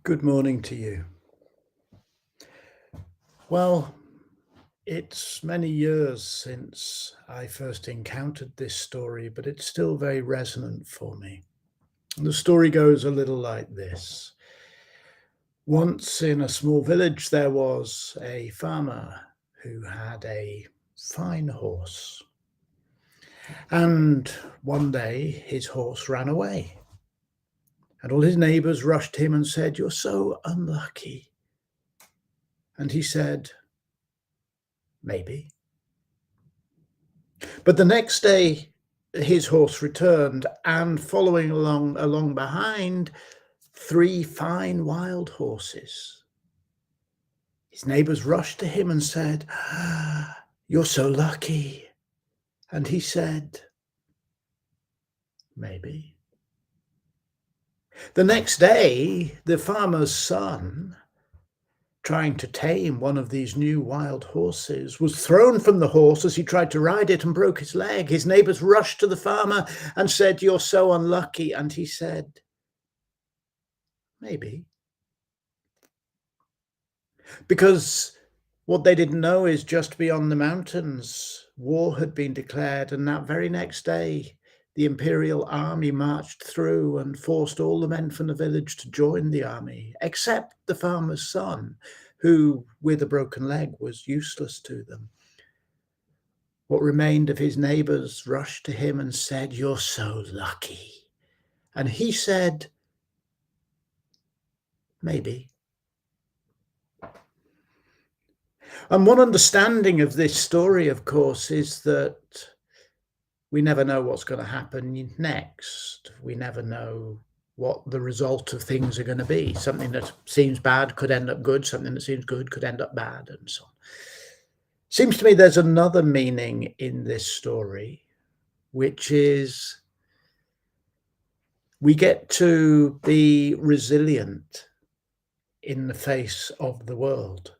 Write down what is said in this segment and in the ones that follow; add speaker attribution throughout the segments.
Speaker 1: Good morning to you. Well, it's many years since I first encountered this story, but it's still very resonant for me. And the story goes a little like this. Once in a small village, there was a farmer who had a fine horse. And one day his horse ran away. And all his neighbors rushed to him and said, "You're so unlucky." And he said, "Maybe." But the next day, his horse returned, and following along behind, three fine wild horses. His neighbors rushed to him and said, "You're so lucky." And he said, "Maybe." The next day, the farmer's son, trying to tame one of these new wild horses, was thrown from the horse as he tried to ride it and broke his leg. His neighbors rushed to the farmer and said, "You're so unlucky." And he said, "Maybe." Because what they didn't know is just beyond the mountains, war had been declared, and that very next day, the imperial army marched through and forced all the men from the village to join the army, except the farmer's son, who, with a broken leg, was useless to them. What remained of his neighbors rushed to him and said, "You're so lucky." And he said, "Maybe." And one understanding of this story, of course, is that we never know what's going to happen next. We never know what the result of things are going to be. Something that seems bad could end up good. Something that seems good could end up bad, and so on. Seems to me there's another meaning in this story, which is we get to be resilient in the face of the world.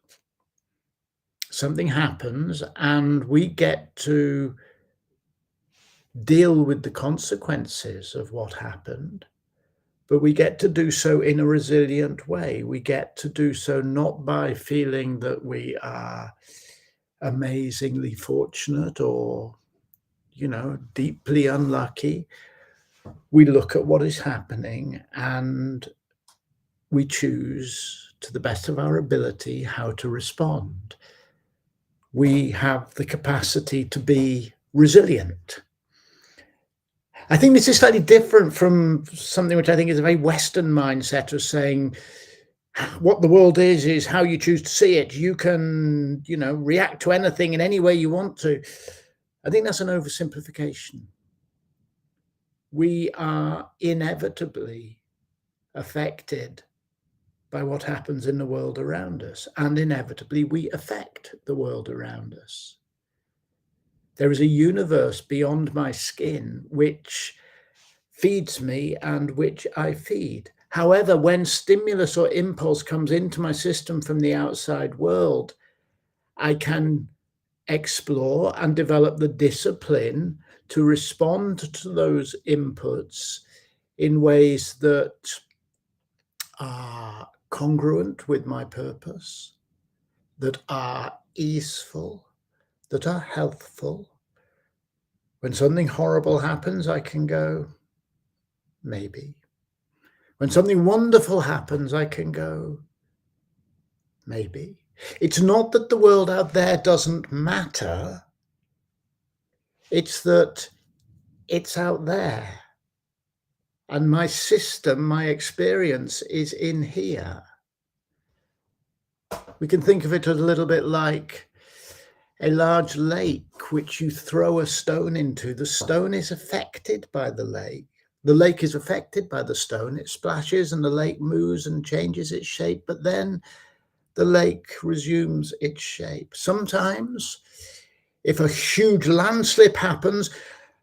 Speaker 1: Something happens and we get to deal with the consequences of what happened, but we get to do so in a resilient way. We get to do so not by feeling that we are amazingly fortunate or, deeply unlucky. We look at what is happening and we choose, to the best of our ability, how to respond. We have the capacity to be resilient. I think this is slightly different from something which I think is a very Western mindset of saying what the world is how you choose to see it. You can, react to anything in any way you want to. I think that's an oversimplification. We are inevitably affected by what happens in the world around us, and inevitably we affect the world around us. There is a universe beyond my skin which feeds me and which I feed. However, when stimulus or impulse comes into my system from the outside world, I can explore and develop the discipline to respond to those inputs in ways that are congruent with my purpose, that are easeful, that are healthful. When something horrible happens, I can go, maybe. When something wonderful happens, I can go, maybe. It's not that the world out there doesn't matter. It's that it's out there. And my system, my experience is in here. We can think of it a little bit like a large lake which you throw a stone into. The stone is affected by the lake. The lake is affected by the stone. It splashes and the lake moves and changes its shape, but then the lake resumes its shape. Sometimes, if a huge landslip happens,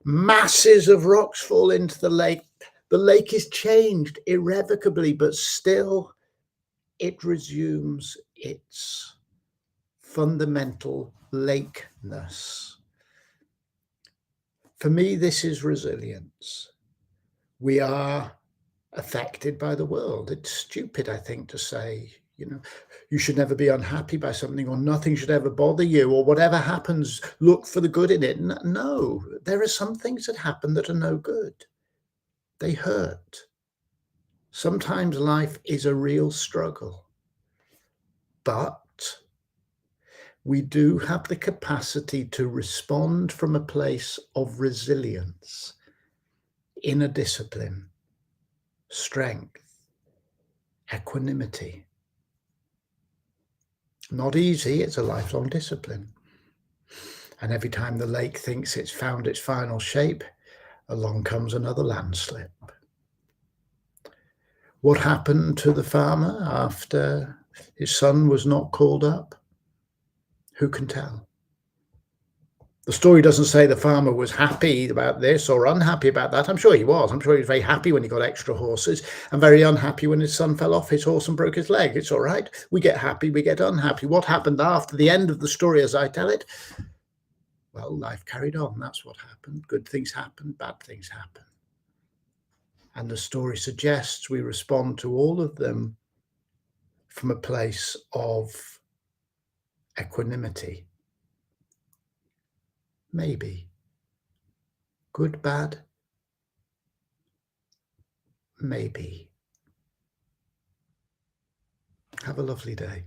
Speaker 1: masses of rocks fall into the lake. The lake is changed irrevocably, but still it resumes its fundamental lakeness. For me, this is resilience. We are affected by the world. It's stupid, I think, to say, you should never be unhappy by something, or nothing should ever bother you, or whatever happens, look for the good in it. No, there are some things that happen that are no good. They hurt. Sometimes life is a real struggle, but we do have the capacity to respond from a place of resilience, inner discipline, strength, equanimity. Not easy, it's a lifelong discipline. And every time the lake thinks it's found its final shape, along comes another landslip. What happened to the farmer after his son was not called up? Who can tell? The story doesn't say the farmer was happy about this or unhappy about that. I'm sure he was. I'm sure he was very happy when he got extra horses, and very unhappy when his son fell off his horse and broke his leg. It's all right. We get happy, we get unhappy. What happened after the end of the story, as I tell it? Well, life carried on. That's what happened. Good things happen, bad things happen. And the story suggests we respond to all of them from a place of equanimity. Maybe. Good, bad? Maybe. Have a lovely day.